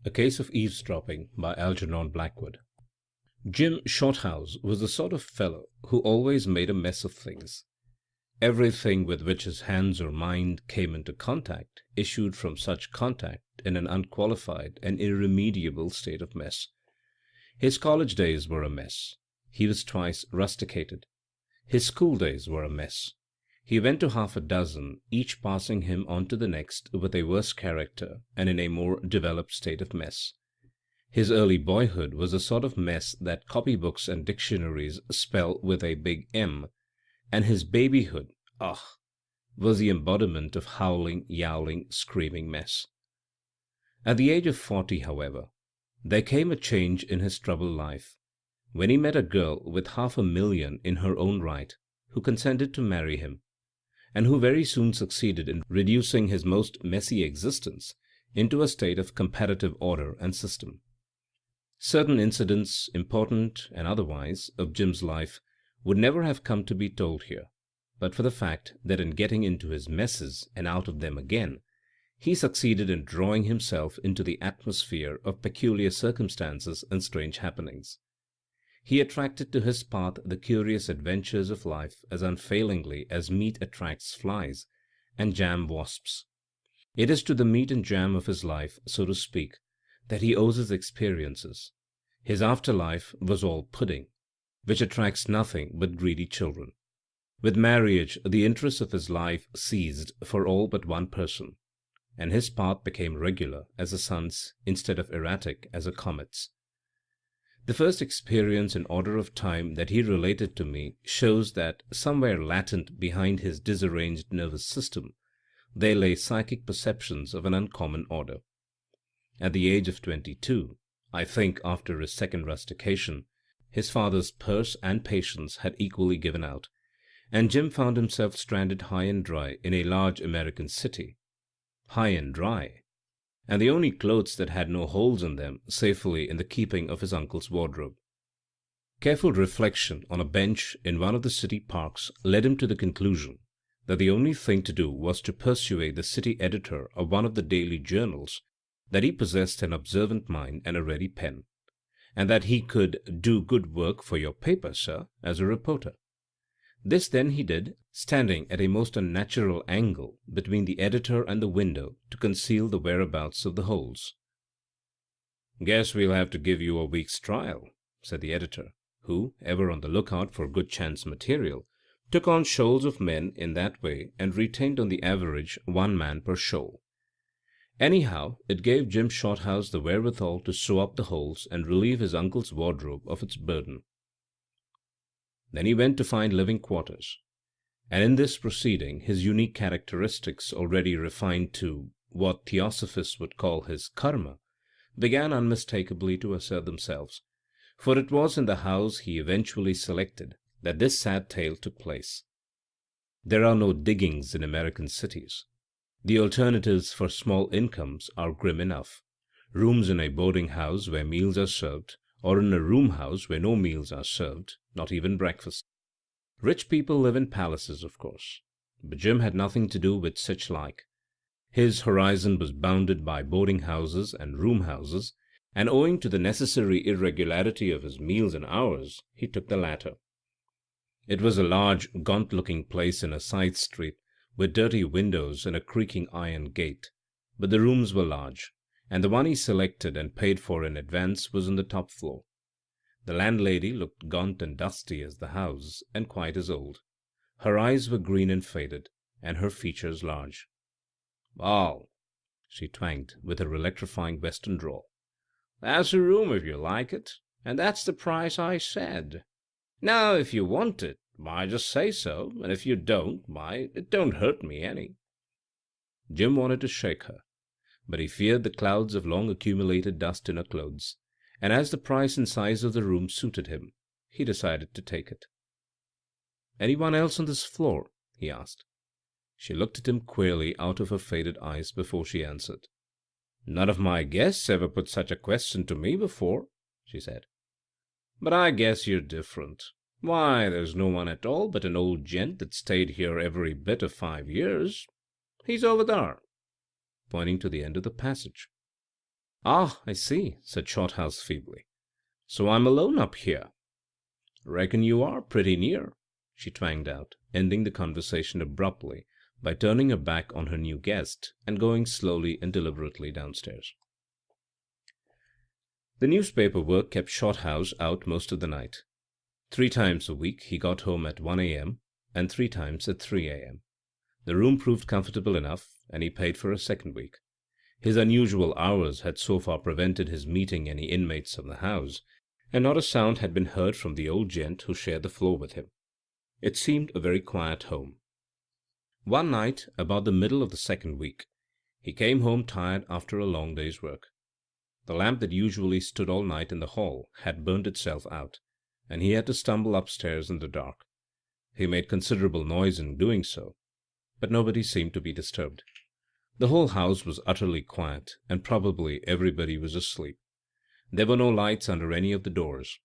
A Case of Eavesdropping by Algernon Blackwood. Jim Shorthouse was the sort of fellow who always made a mess of things. Everything with which his hands or mind came into contact issued from such contact in an unqualified and irremediable state of mess. His college days were a mess. He was twice rusticated. His school days were a mess. He went to half a dozen, each passing him on to the next with a worse character and in a more developed state of mess. His early boyhood was the sort of mess that copybooks and dictionaries spell with a big M, and his babyhood, ugh, was the embodiment of howling, yowling, screaming mess. At the age of 40, however, there came a change in his troubled life, when he met a girl with 500,000 in her own right, who consented to marry him, and who very soon succeeded in reducing his most messy existence into a state of comparative order and system. Certain incidents, important and otherwise, of Jim's life would never have come to be told here, but for the fact that in getting into his messes and out of them again, he succeeded in drawing himself into the atmosphere of peculiar circumstances and strange happenings. He attracted to his path the curious adventures of life as unfailingly as meat attracts flies and jam wasps. It is to the meat and jam of his life, so to speak, that he owes his experiences. His after-life was all pudding, which attracts nothing but greedy children. With marriage the interest of his life ceased for all but one person, and his path became regular as the sun's instead of erratic as a comet's. The first experience in order of time that he related to me shows that somewhere latent behind his disarranged nervous system there lay psychic perceptions of an uncommon order. At the age of 22, I think after his second rustication, his father's purse and patience had equally given out, and Jim found himself stranded high and dry in a large American city. High and dry, and the only clothes that had no holes in them safely in the keeping of his uncle's wardrobe. Careful reflection on a bench in one of the city parks led him to the conclusion that the only thing to do was to persuade the city editor of one of the daily journals that he possessed an observant mind and a ready pen, and that he could do good work for your paper, sir, as a reporter. This then he did, standing at a most unnatural angle between the editor and the window to conceal the whereabouts of the holes. "Guess we'll have to give you a week's trial," said the editor, who, ever on the lookout for good chance material, took on shoals of men in that way and retained on the average one man per shoal. Anyhow, it gave Jim Shorthouse the wherewithal to sew up the holes and relieve his uncle's wardrobe of its burden. Then he went to find living quarters, and in this proceeding his unique characteristics, already refined to what theosophists would call his karma, began unmistakably to assert themselves, for it was in the house he eventually selected that this sad tale took place. There are no diggings in American cities. The alternatives for small incomes are grim enough: rooms in a boarding house where meals are served, or in a room house where no meals are served, not even breakfast. Rich people live in palaces, of course, but Jim had nothing to do with such like. His horizon was bounded by boarding houses and room houses, and owing to the necessary irregularity of his meals and hours, he took the latter. It was a large, gaunt-looking place in a side street, with dirty windows and a creaking iron gate, but the rooms were large, and the one he selected and paid for in advance was on the top floor. The landlady looked gaunt and dusty as the house, and quite as old. Her eyes were green and faded, and her features large. "Wall," she twanged with her electrifying western drawl, "that's the room if you like it, and that's the price I said. Now, if you want it, why, just say so, and if you don't, why, it don't hurt me any." Jim wanted to shake her, but he feared the clouds of long-accumulated dust in her clothes, and as the price and size of the room suited him, he decided to take it. "Anyone else on this floor?" he asked. She looked at him queerly out of her faded eyes before she answered. "None of my guests ever put such a question to me before," she said. "But I guess you're different. Why, there's no one at all but an old gent that stayed here every bit of 5 years. He's over there," pointing to the end of the passage. "Ah, I see," said Shorthouse feebly. "So I'm alone up here." "Reckon you are pretty near," she twanged out, ending the conversation abruptly by turning her back on her new guest and going slowly and deliberately downstairs. The newspaper work kept Shorthouse out most of the night. 3 times a week he got home at 1 a.m. and 3 times at 3 a.m. The room proved comfortable enough, and he paid for a second week. His unusual hours had so far prevented his meeting any inmates of the house, and not a sound had been heard from the old gent who shared the floor with him. It seemed a very quiet home. One night, about the middle of the second week, he came home tired after a long day's work. The lamp that usually stood all night in the hall had burnt itself out, and he had to stumble upstairs in the dark. He made considerable noise in doing so, but nobody seemed to be disturbed. The whole house was utterly quiet, and probably everybody was asleep. There were no lights under any of the doors.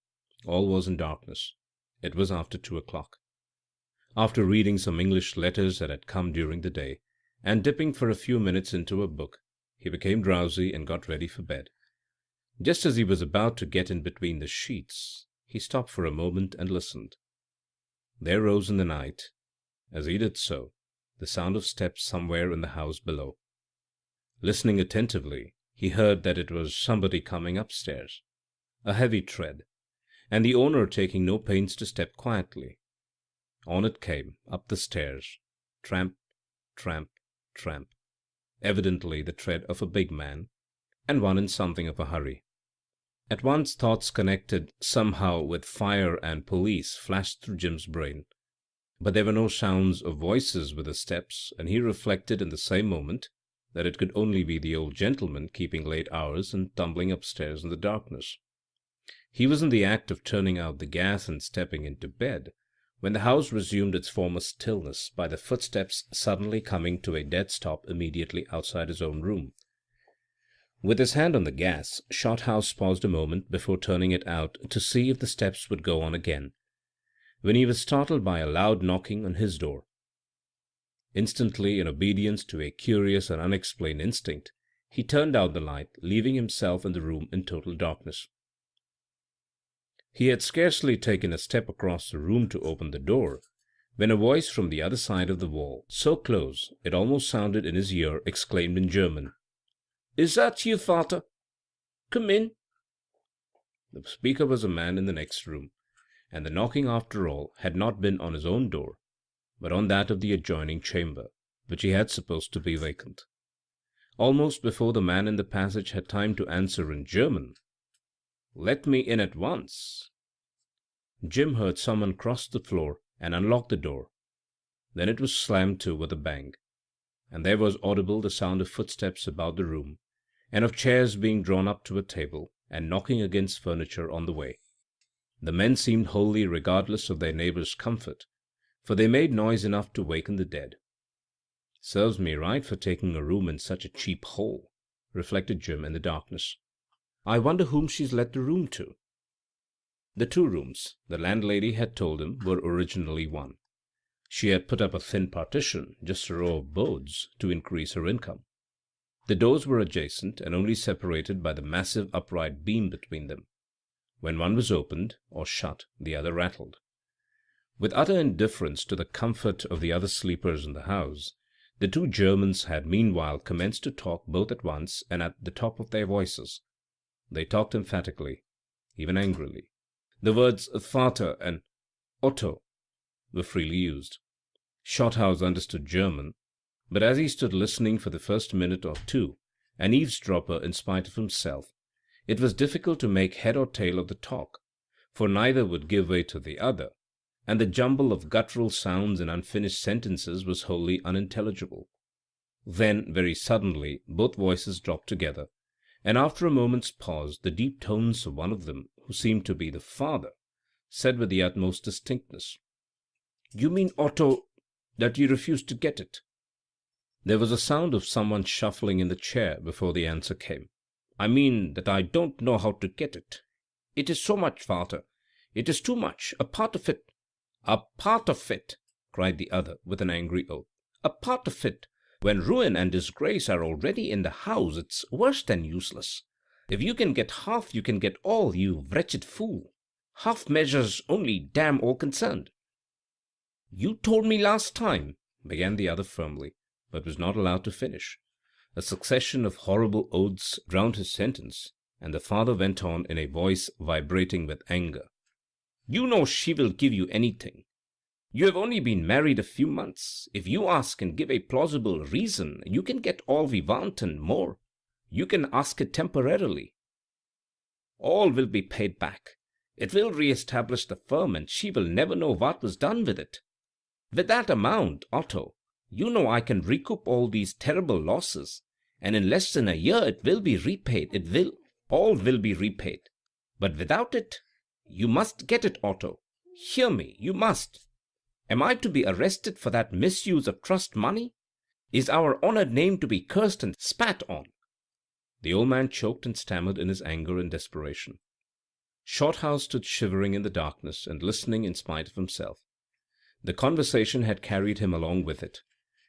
All was in darkness. It was after 2 o'clock. After reading some English letters that had come during the day, and dipping for a few minutes into a book, he became drowsy and got ready for bed. Just as he was about to get in between the sheets, he stopped for a moment and listened. There rose in the night, as he did so, the sound of steps somewhere in the house below. Listening attentively, he heard that it was somebody coming upstairs, a heavy tread, and the owner taking no pains to step quietly. On it came, up the stairs, tramp, tramp, tramp, evidently the tread of a big man, and one in something of a hurry. At once thoughts connected somehow with fire and police flashed through Jim's brain. But there were no sounds of voices with the steps, and he reflected in the same moment that it could only be the old gentleman keeping late hours and tumbling upstairs in the darkness. He was in the act of turning out the gas and stepping into bed, when the house resumed its former stillness by the footsteps suddenly coming to a dead stop immediately outside his own room. With his hand on the gas, Shorthouse paused a moment before turning it out to see if the steps would go on again, when he was startled by a loud knocking on his door. Instantly, in obedience to a curious and unexplained instinct, he turned out the light, leaving himself in the room in total darkness. He had scarcely taken a step across the room to open the door, when a voice from the other side of the wall, so close it almost sounded in his ear, exclaimed in German, "Is that you, Vater? Come in." The speaker was a man in the next room, and the knocking, after all, had not been on his own door, but on that of the adjoining chamber, which he had supposed to be vacant. Almost before the man in the passage had time to answer in German, "Let me in at once," Jim heard someone cross the floor and unlock the door. Then it was slammed to with a bang, and there was audible the sound of footsteps about the room, and of chairs being drawn up to a table, and knocking against furniture on the way. The men seemed wholly regardless of their neighbours' comfort, for they made noise enough to waken the dead. "Serves me right for taking a room in such a cheap hole," reflected Jim in the darkness. "I wonder whom she's let the room to." The 2 rooms, the landlady had told him, were originally one. She had put up a thin partition, just a row of boards, to increase her income. The doors were adjacent and only separated by the massive upright beam between them. When one was opened or shut, the other rattled. With utter indifference to the comfort of the other sleepers in the house, the 2 Germans had meanwhile commenced to talk both at once and at the top of their voices. They talked emphatically, even angrily. The words "Vater" and "Otto" were freely used. Shorthouse understood German, but as he stood listening for the first minute or two, an eavesdropper in spite of himself, it was difficult to make head or tail of the talk, for neither would give way to the other, and the jumble of guttural sounds and unfinished sentences was wholly unintelligible. Then, very suddenly, both voices dropped together, and after a moment's pause, the deep tones of one of them, who seemed to be the father, said with the utmost distinctness, "You mean, Otto, that you refuse to get it?" There was a sound of someone shuffling in the chair before the answer came. "I mean that I don't know how to get it. It is so much, Vater. It is too much, a part of it." "A part of it!" cried the other, with an angry oath. "A part of it! When ruin and disgrace are already in the house, it's worse than useless. If you can get half, you can get all, you wretched fool. Half measures only damn all concerned. You told me last time, began the other firmly, but was not allowed to finish. A succession of horrible oaths drowned his sentence, and the father went on in a voice vibrating with anger. You know she will give you anything. You have only been married a few months. If you ask and give a plausible reason, you can get all we want and more. You can ask it temporarily. All will be paid back. It will re-establish the firm, and she will never know what was done with it. With that amount, Otto, you know I can recoup all these terrible losses, and in less than a year it will be repaid. All will be repaid. But without it, you must get it, Otto. Hear me, you must. Am I to be arrested for that misuse of trust money? Is our honored name to be cursed and spat on? The old man choked and stammered in his anger and desperation. Shorthouse stood shivering in the darkness and listening in spite of himself. The conversation had carried him along with it,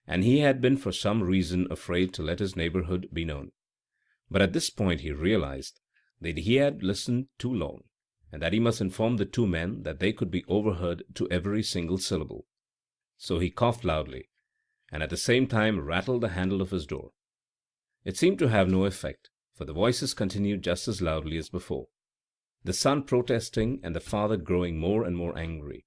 and he had been for some reason afraid to let his neighborhood be known. But at this point he realized that he had listened too long, and that he must inform the two men that they could be overheard to every single syllable. So he coughed loudly, and at the same time rattled the handle of his door. It seemed to have no effect, for the voices continued just as loudly as before, the son protesting and the father growing more and more angry.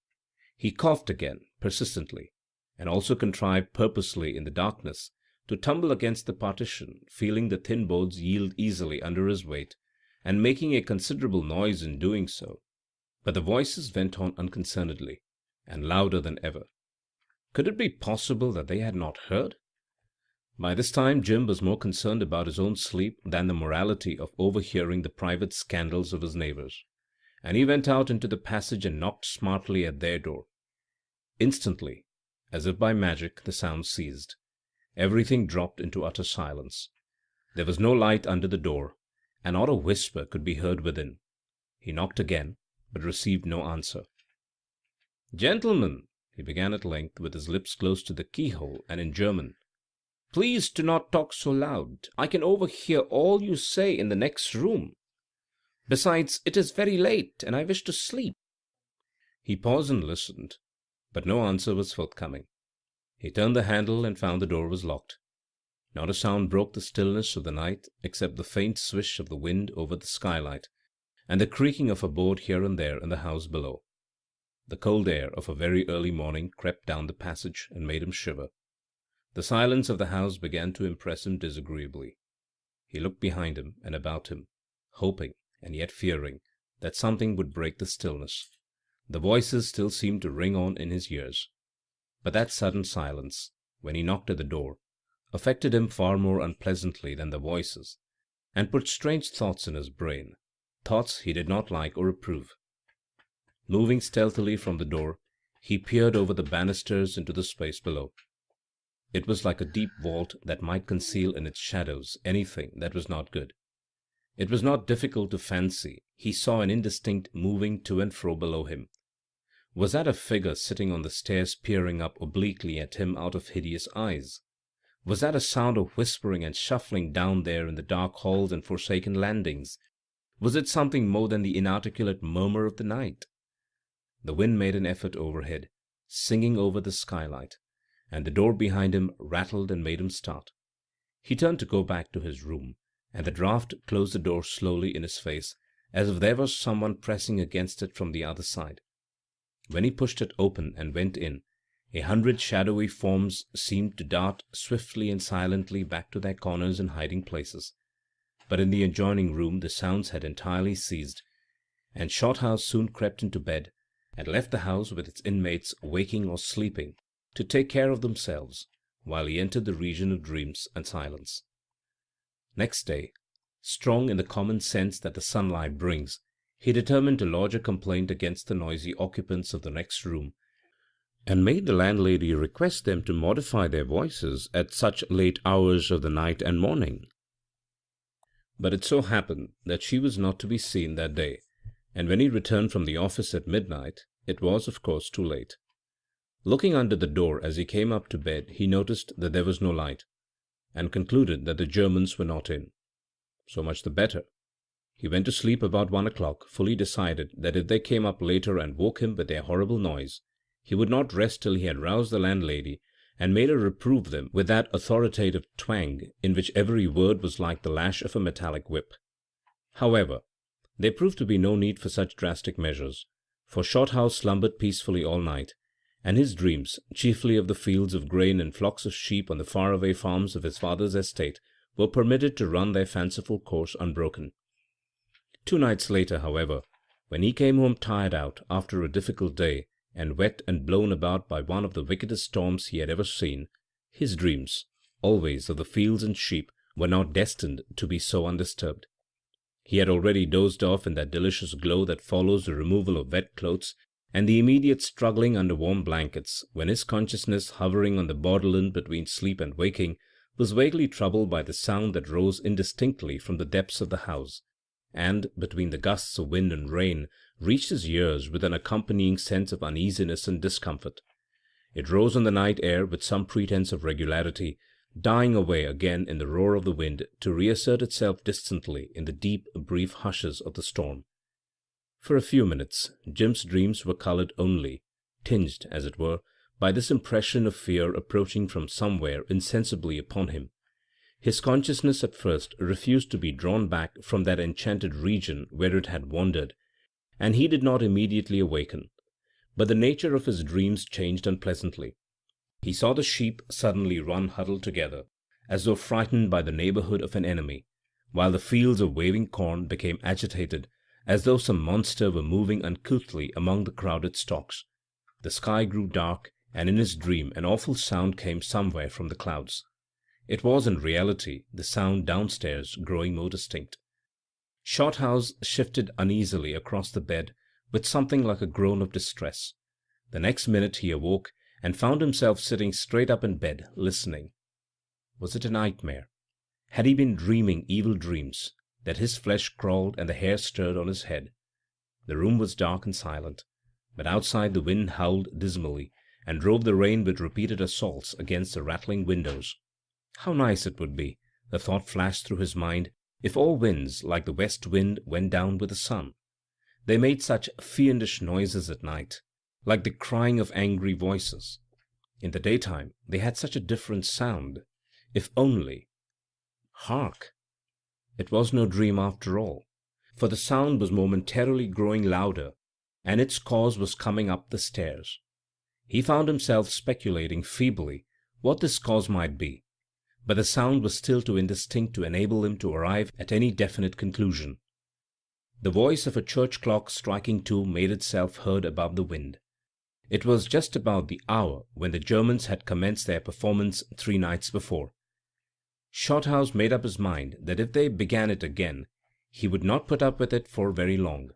He coughed again, persistently, and also contrived purposely in the darkness to tumble against the partition, feeling the thin boards yield easily under his weight, and making a considerable noise in doing so. But the voices went on unconcernedly, and louder than ever. Could it be possible that they had not heard? By this time Jim was more concerned about his own sleep than the morality of overhearing the private scandals of his neighbors, and he went out into the passage and knocked smartly at their door. Instantly, as if by magic, the sound ceased. Everything dropped into utter silence. There was no light under the door, and not a whisper could be heard within. He knocked again, but received no answer. "Gentlemen," he began at length, with his lips close to the keyhole, and in German, "please do not talk so loud. I can overhear all you say in the next room. Besides, it is very late, and I wish to sleep." He paused and listened, but no answer was forthcoming. He turned the handle and found the door was locked. Not a sound broke the stillness of the night except the faint swish of the wind over the skylight, and the creaking of a board here and there in the house below. The cold air of a very early morning crept down the passage and made him shiver. The silence of the house began to impress him disagreeably. He looked behind him and about him, hoping and yet fearing that something would break the stillness. The voices still seemed to ring on in his ears. But that sudden silence, when he knocked at the door, affected him far more unpleasantly than the voices, and put strange thoughts in his brain, thoughts he did not like or approve. Moving stealthily from the door, he peered over the banisters into the space below. It was like a deep vault that might conceal in its shadows anything that was not good. It was not difficult to fancy he saw an indistinct moving to and fro below him. Was that a figure sitting on the stairs peering up obliquely at him out of hideous eyes? Was that a sound of whispering and shuffling down there in the dark halls and forsaken landings? Was it something more than the inarticulate murmur of the night? The wind made an effort overhead, singing over the skylight, and the door behind him rattled and made him start. He turned to go back to his room, and the draught closed the door slowly in his face, as if there was someone pressing against it from the other side. When he pushed it open and went in, 100 shadowy forms seemed to dart swiftly and silently back to their corners and hiding places. But in the adjoining room the sounds had entirely ceased, and Shorthouse soon crept into bed, and left the house with its inmates waking or sleeping to take care of themselves, while he entered the region of dreams and silence. Next day, strong in the common sense that the sunlight brings, he determined to lodge a complaint against the noisy occupants of the next room, and made the landlady request them to modify their voices at such late hours of the night and morning. But it so happened that she was not to be seen that day, and when he returned from the office at midnight, it was, of course, too late. Looking under the door as he came up to bed, he noticed that there was no light, and concluded that the Germans were not in. So much the better. He went to sleep about 1 o'clock, fully decided that if they came up later and woke him with their horrible noise, he would not rest till he had roused the landlady and made her reprove them with that authoritative twang in which every word was like the lash of a metallic whip. However, there proved to be no need for such drastic measures, for Shorthouse slumbered peacefully all night, and his dreams, chiefly of the fields of grain and flocks of sheep on the far-away farms of his father's estate, were permitted to run their fanciful course unbroken. 2 nights later, however, when he came home tired out after a difficult day, and wet and blown about by one of the wickedest storms he had ever seen, his dreams, always of the fields and sheep, were not destined to be so undisturbed. He had already dozed off in that delicious glow that follows the removal of wet clothes and the immediate struggling under warm blankets, when his consciousness, hovering on the borderland between sleep and waking, was vaguely troubled by the sound that rose indistinctly from the depths of the house, and, between the gusts of wind and rain, reached his ears with an accompanying sense of uneasiness and discomfort. It rose on the night air with some pretence of regularity, dying away again in the roar of the wind to reassert itself distantly in the deep, brief hushes of the storm. For a few minutes Jim's dreams were coloured only, tinged, as it were, by this impression of fear approaching from somewhere insensibly upon him. His consciousness at first refused to be drawn back from that enchanted region where it had wandered, and he did not immediately awaken. But the nature of his dreams changed unpleasantly. He saw the sheep suddenly run huddled together, as though frightened by the neighbourhood of an enemy, while the fields of waving corn became agitated, as though some monster were moving uncouthly among the crowded stalks. The sky grew dark, and in his dream an awful sound came somewhere from the clouds. It was in reality the sound downstairs growing more distinct. Shorthouse shifted uneasily across the bed with something like a groan of distress. The next minute he awoke, and found himself sitting straight up in bed, listening. Was it a nightmare? Had he been dreaming evil dreams, that his flesh crawled and the hair stirred on his head? The room was dark and silent, but outside the wind howled dismally, and drove the rain with repeated assaults against the rattling windows. How nice it would be, the thought flashed through his mind, if all winds like the west wind went down with the sun. They made such fiendish noises at night, like the crying of angry voices. In the daytime they had such a different sound. If only— Hark! It was no dream after all, for the sound was momentarily growing louder, and its cause was coming up the stairs. He found himself speculating feebly what this cause might be, but the sound was still too indistinct to enable him to arrive at any definite conclusion. The voice of a church clock striking 2 made itself heard above the wind. It was just about the hour when the Germans had commenced their performance 3 nights before. Shorthouse made up his mind that if they began it again, he would not put up with it for very long.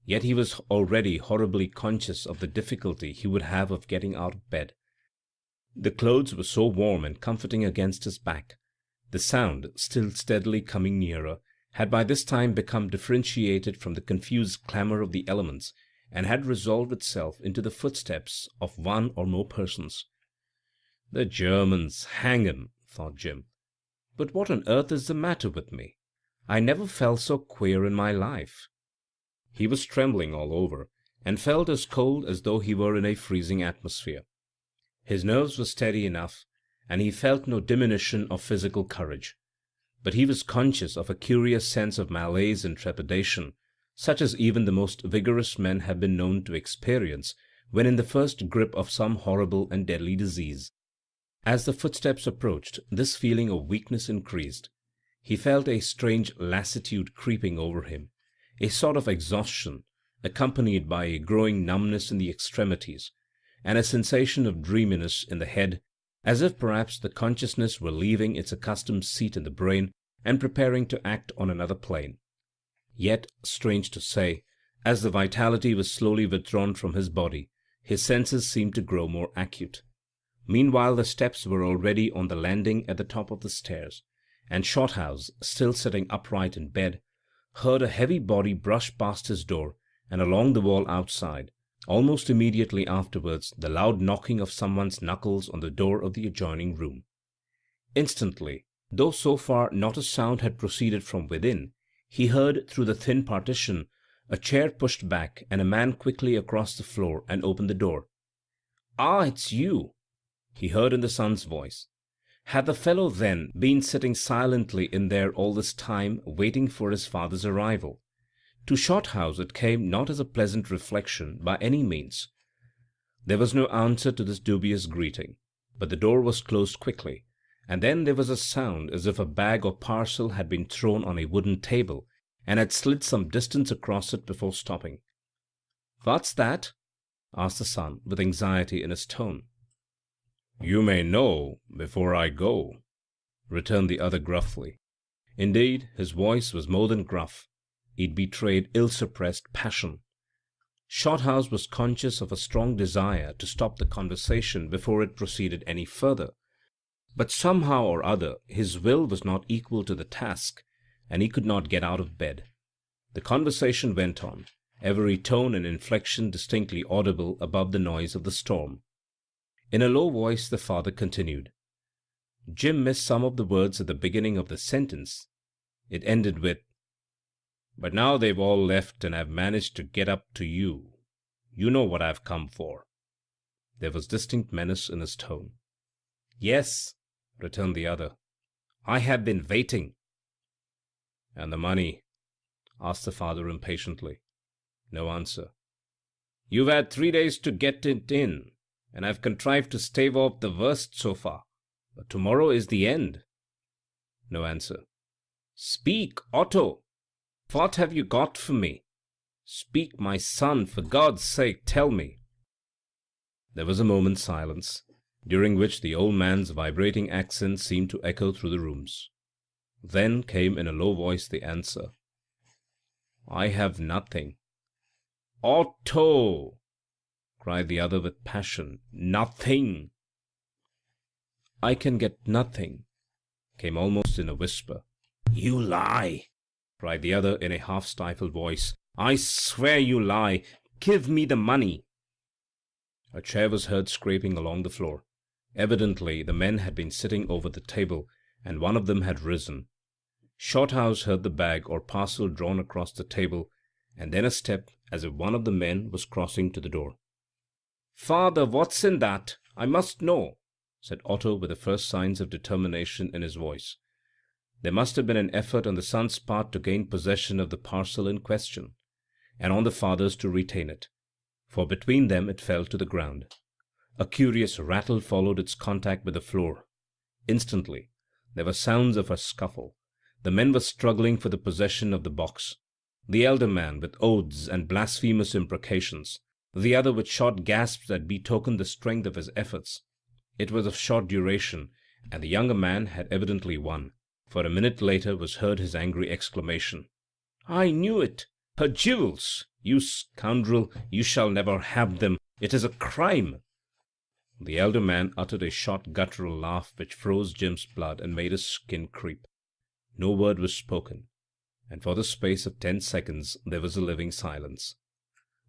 Yet he was already horribly conscious of the difficulty he would have of getting out of bed. The clothes were so warm and comforting against his back. The sound, still steadily coming nearer, had by this time become differentiated from the confused clamour of the elements, and had resolved itself into the footsteps of one or more persons. "The Germans, hang 'em," thought Jim. "But what on earth is the matter with me? I never felt so queer in my life." He was trembling all over, and felt as cold as though he were in a freezing atmosphere. His nerves were steady enough, and he felt no diminution of physical courage, but he was conscious of a curious sense of malaise and trepidation, such as even the most vigorous men have been known to experience when in the first grip of some horrible and deadly disease. As the footsteps approached, this feeling of weakness increased. He felt a strange lassitude creeping over him, a sort of exhaustion, accompanied by a growing numbness in the extremities, and a sensation of dreaminess in the head, as if perhaps the consciousness were leaving its accustomed seat in the brain and preparing to act on another plane. Yet, strange to say, as the vitality was slowly withdrawn from his body, his senses seemed to grow more acute. Meanwhile the steps were already on the landing at the top of the stairs, and Shorthouse, still sitting upright in bed, heard a heavy body brush past his door and along the wall outside. Almost immediately afterwards the loud knocking of someone's knuckles on the door of the adjoining room. Instantly, though so far not a sound had proceeded from within, He heard through the thin partition a chair pushed back and a man quickly across the floor and opened the door. "Ah, it's you," he heard in the son's voice. Had the fellow, then, been sitting silently in there all this time, waiting for his father's arrival? To Shorthouse it came not as a pleasant reflection, by any means. There was no answer to this dubious greeting, but the door was closed quickly, and then there was a sound as if a bag or parcel had been thrown on a wooden table and had slid some distance across it before stopping. "What's that?" asked the son, with anxiety in his tone. "You may know before I go," returned the other gruffly. Indeed, his voice was more than gruff. It betrayed ill-suppressed passion. Shorthouse was conscious of a strong desire to stop the conversation before it proceeded any further, but somehow or other his will was not equal to the task, and he could not get out of bed. The conversation went on, every tone and inflection distinctly audible above the noise of the storm. In a low voice the father continued. Jim missed some of the words at the beginning of the sentence. It ended with, "But now they've all left and I've managed to get up to you. You know what I've come for." There was distinct menace in his tone. "Yes," returned the other, "I have been waiting." "And the money?" asked the father impatiently. No answer. "You've had 3 days to get it in, and I've contrived to stave off the worst so far. But tomorrow is the end." No answer. "Speak, Otto! What have you got for me? Speak, my son, for God's sake, tell me." There was a moment's silence, during which the old man's vibrating accents seemed to echo through the rooms. Then came in a low voice the answer. "I have nothing." "Otto!" cried the other with passion. "Nothing!" "I can get nothing," came almost in a whisper. "You lie!" cried the other in a half-stifled voice. "I swear you lie! Give me the money!" A chair was heard scraping along the floor. Evidently the men had been sitting over the table, and one of them had risen. Shorthouse heard the bag or parcel drawn across the table, and then a step, as if one of the men was crossing to the door. "Father, what's in that? I must know," said Otto, with the first signs of determination in his voice. There must have been an effort on the son's part to gain possession of the parcel in question, and on the father's to retain it, for between them it fell to the ground. A curious rattle followed its contact with the floor. Instantly there were sounds of a scuffle. The men were struggling for the possession of the box, the elder man with oaths and blasphemous imprecations, the other with short gasps that betokened the strength of his efforts. It was of short duration, and the younger man had evidently won, for a minute later was heard his angry exclamation. "I knew it! Her jewels! You scoundrel! You shall never have them! It is a crime!" The elder man uttered a short guttural laugh which froze Jim's blood and made his skin creep. No word was spoken, and for the space of 10 seconds there was a living silence.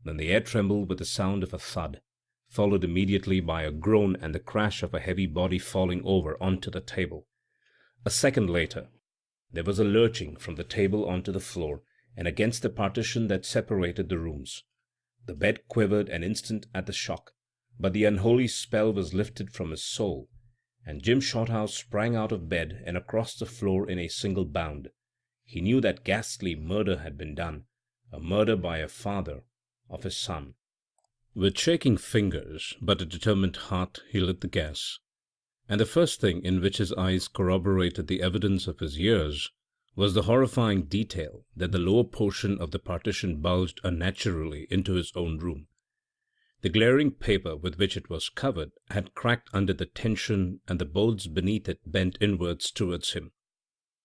Then the air trembled with the sound of a thud, followed immediately by a groan and the crash of a heavy body falling over onto the table. A second later there was a lurching from the table onto the floor and against the partition that separated the rooms. The bed quivered an instant at the shock, but the unholy spell was lifted from his soul, and Jim Shorthouse sprang out of bed and across the floor in a single bound. He knew that ghastly murder had been done, a murder by a father of his son. With shaking fingers but a determined heart he lit the gas, and the first thing in which his eyes corroborated the evidence of his ears was the horrifying detail that the lower portion of the partition bulged unnaturally into his own room. The glaring paper with which it was covered had cracked under the tension, and the boards beneath it bent inwards towards him.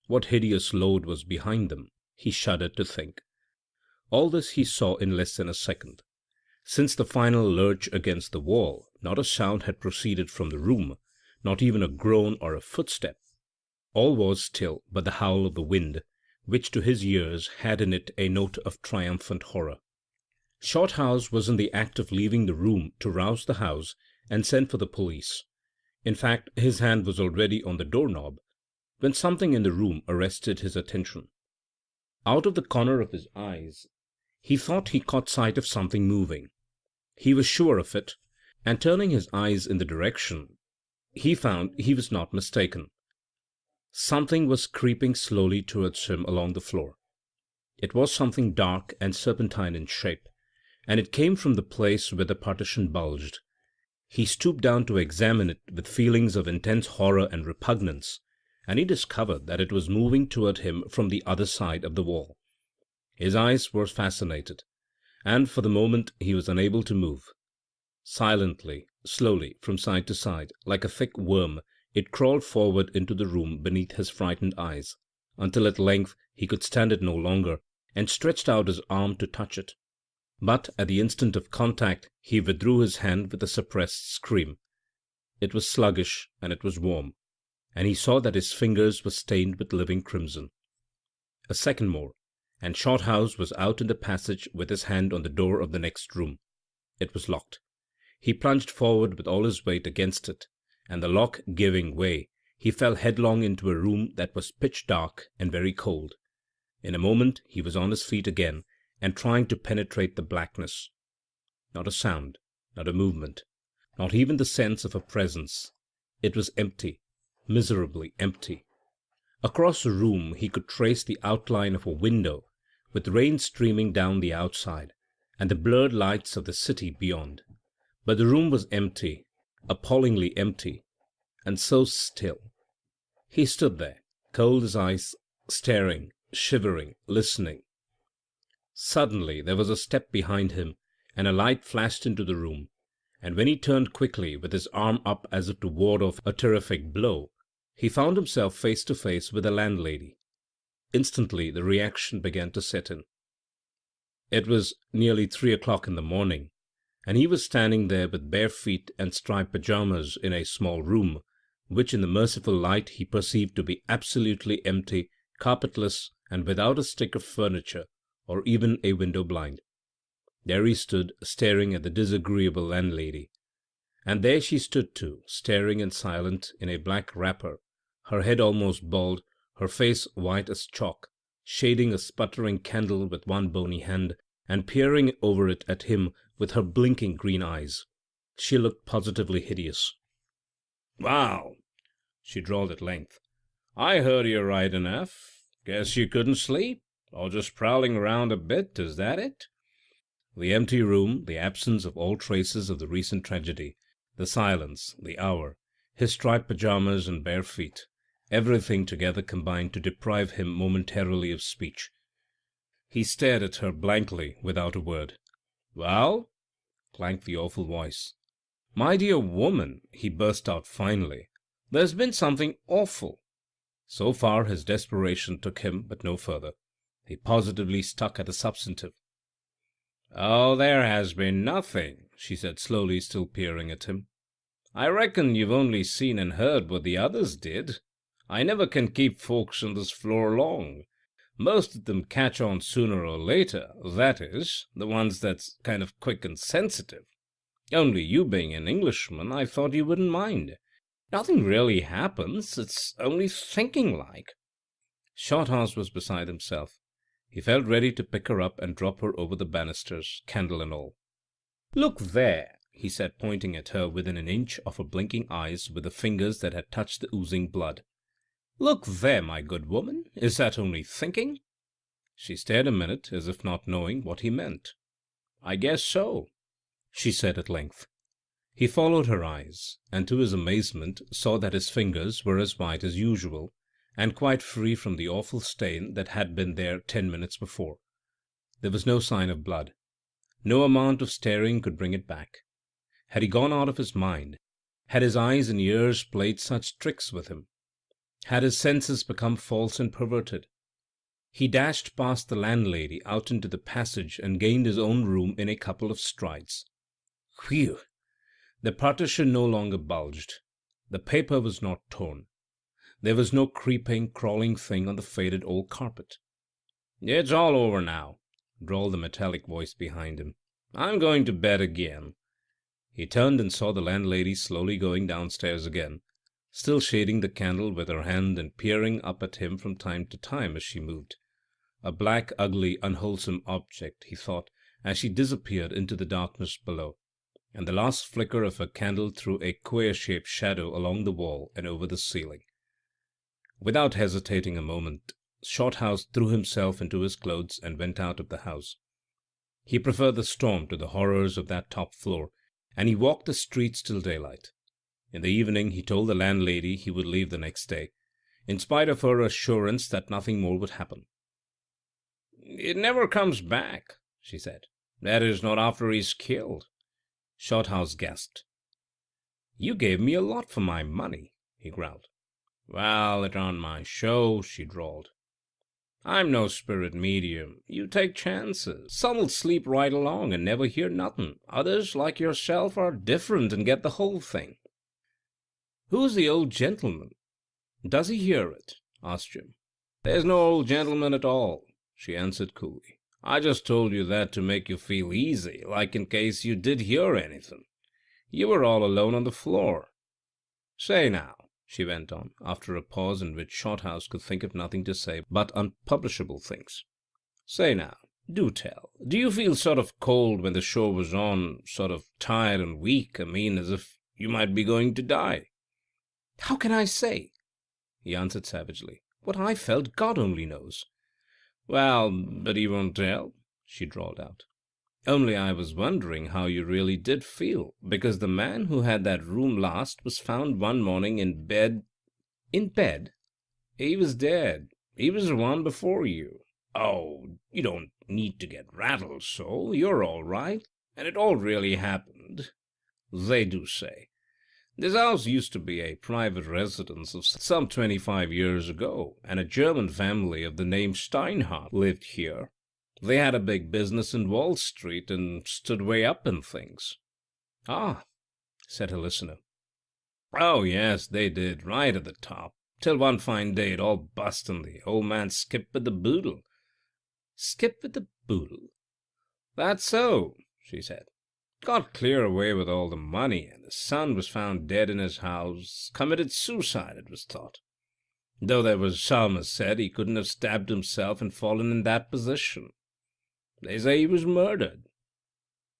What hideous load was behind them, he shuddered to think. All this he saw in less than a second. Since the final lurch against the wall, not a sound had proceeded from the room, not even a groan or a footstep. All was still but the howl of the wind, which to his ears had in it a note of triumphant horror. Shorthouse was in the act of leaving the room to rouse the house and send for the police. In fact, his hand was already on the door-knob, when something in the room arrested his attention. Out of the corner of his eyes he thought he caught sight of something moving. He was sure of it, and turning his eyes in the direction, he found he was not mistaken. Something was creeping slowly towards him along the floor. It was something dark and serpentine in shape, and it came from the place where the partition bulged. He stooped down to examine it with feelings of intense horror and repugnance, and he discovered that it was moving toward him from the other side of the wall. His eyes were fascinated, and for the moment he was unable to move. Silently, slowly, from side to side, like a thick worm, it crawled forward into the room beneath his frightened eyes, until at length he could stand it no longer, and stretched out his arm to touch it. But at the instant of contact he withdrew his hand with a suppressed scream. It was sluggish, and it was warm, and he saw that his fingers were stained with living crimson. A second more, and Shorthouse was out in the passage with his hand on the door of the next room. It was locked. He plunged forward with all his weight against it, and the lock giving way, he fell headlong into a room that was pitch dark and very cold. In a moment he was on his feet again, and trying to penetrate the blackness. Not a sound, not a movement, not even the sense of a presence. It was empty, miserably empty. Across the room he could trace the outline of a window, with rain streaming down the outside, and the blurred lights of the city beyond. But the room was empty, appallingly empty, and so still. He stood there, cold as ice, staring, shivering, listening. Suddenly there was a step behind him, and a light flashed into the room, and when he turned quickly with his arm up as if to ward off a terrific blow, he found himself face to face with the landlady. Instantly the reaction began to set in. It was nearly 3 o'clock in the morning, and he was standing there with bare feet and striped pyjamas in a small room, which in the merciful light he perceived to be absolutely empty, carpetless, and without a stick of furniture, or even a window blind. There he stood, staring at the disagreeable landlady. And there she stood too, staring and silent, in a black wrapper, her head almost bald, her face white as chalk, shading a sputtering candle with one bony hand, and peering over it at him with her blinking green eyes. She looked positively hideous. "Well," she drawled at length, "I heard you right enough. Guess you couldn't sleep, or just prowling around a bit, is that it?" The empty room, the absence of all traces of the recent tragedy, the silence, the hour, his striped pyjamas and bare feet, everything together combined to deprive him momentarily of speech. He stared at her blankly, without a word. "Well?" clanked the awful voice. "My dear woman," he burst out finally, "there's been something awful." So far his desperation took him, but no further. He positively stuck at the substantive. "Oh, there has been nothing," she said slowly, still peering at him. "I reckon you've only seen and heard what the others did. I never can keep folks on this floor long. Most of them catch on sooner or later, that is, the ones that's kind of quick and sensitive. Only you being an Englishman, I thought you wouldn't mind. Nothing really happens, it's only thinking like." Shorthouse was beside himself. He felt ready to pick her up and drop her over the banisters, candle and all. "Look there," he said, pointing at her within an inch of her blinking eyes with the fingers that had touched the oozing blood. "Look there, my good woman. Is that only thinking?" She stared a minute, as if not knowing what he meant. "I guess so," she said at length. He followed her eyes, and to his amazement saw that his fingers were as white as usual, and quite free from the awful stain that had been there 10 minutes before. There was no sign of blood. No amount of staring could bring it back. Had he gone out of his mind? Had his eyes and ears played such tricks with him? Had his senses become false and perverted? He dashed past the landlady out into the passage and gained his own room in a couple of strides. Whew! The partition no longer bulged. The paper was not torn. There was no creeping, crawling thing on the faded old carpet. "It's all over now," drawled the metallic voice behind him. "I'm going to bed again." He turned and saw the landlady slowly going downstairs again, still shading the candle with her hand and peering up at him from time to time as she moved. a black, ugly, unwholesome object, he thought, as she disappeared into the darkness below, and the last flicker of her candle threw a queer-shaped shadow along the wall and over the ceiling. Without hesitating a moment, Shorthouse threw himself into his clothes and went out of the house. He preferred the storm to the horrors of that top floor, and he walked the streets till daylight. In the evening he told the landlady he would leave the next day, in spite of her assurance that nothing more would happen. "It never comes back," she said. "That is, not after he's killed." Shorthouse gasped. "You gave me a lot for my money," he growled. "Well, it aren't my show," she drawled. "I'm no spirit medium. You take chances. Some'll sleep right along and never hear nothing. Others, like yourself, are different and get the whole thing." "Who's the old gentleman? Does he hear it?" asked Jim. "There's no old gentleman at all," she answered coolly. "I just told you that to make you feel easy, like in case you did hear anything. You were all alone on the floor. Say now," she went on, after a pause in which Shorthouse could think of nothing to say but unpublishable things. "Say now, do tell. Do you feel sort of cold when the show was on, sort of tired and weak, I mean, as if you might be going to die?" "How can I say?" he answered savagely. "What I felt, God only knows." "Well, but you won't tell?" she drawled out. "Only I was wondering how you really did feel, because the man who had that room last was found one morning in bed—" "In bed?" "He was dead. He was the one before you. Oh, you don't need to get rattled so. You're all right, and it all really happened, they do say. This house used to be a private residence of some 25 years ago, and a German family of the name Steinhardt lived here. They had a big business in Wall Street and stood way up in things." "Ah," said her listener. "Oh, yes, they did, right at the top, till one fine day it all bust and the old man skipped with the boodle." "Skipped with the boodle?" "That's so," she said. "Got clear away with all the money, and the son was found dead in his house, committed suicide, it was thought. Though there was some as said he couldn't have stabbed himself and fallen in that position. They say he was murdered.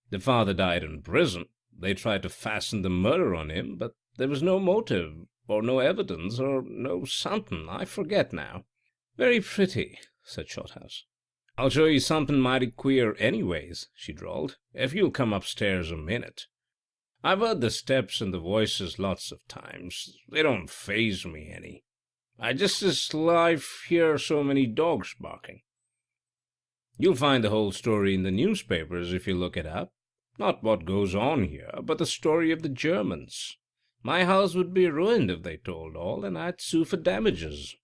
The father died in prison. They tried to fasten the murder on him, but there was no motive, or no evidence, or no something, I forget now." "Very pretty," said Shorthouse. "I'll show you something mighty queer anyways," she drawled, "if you'll come upstairs a minute. I've heard the steps and the voices lots of times. They don't faze me any. I just as lief hear so many dogs barking. You'll find the whole story in the newspapers if you look it up. Not what goes on here, but the story of the Germans. My house would be ruined if they told all, and I'd sue for damages."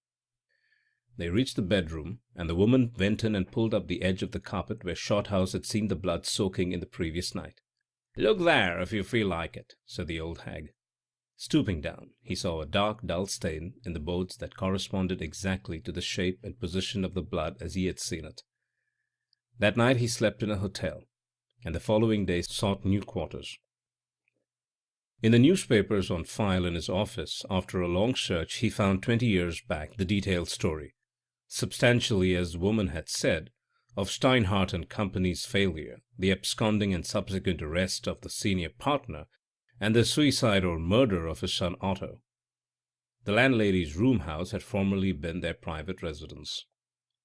They reached the bedroom, and the woman went in and pulled up the edge of the carpet where Shorthouse had seen the blood soaking in the previous night. "Look there, if you feel like it," said the old hag. Stooping down, he saw a dark, dull stain in the boards that corresponded exactly to the shape and position of the blood as he had seen it. That night he slept in a hotel, and the following day sought new quarters. In the newspapers on file in his office, after a long search, he found 20 years back the detailed story, substantially as the woman had said, of Steinhardt and Company's failure, the absconding and subsequent arrest of the senior partner, and the suicide or murder of his son Otto. The landlady's room house had formerly been their private residence.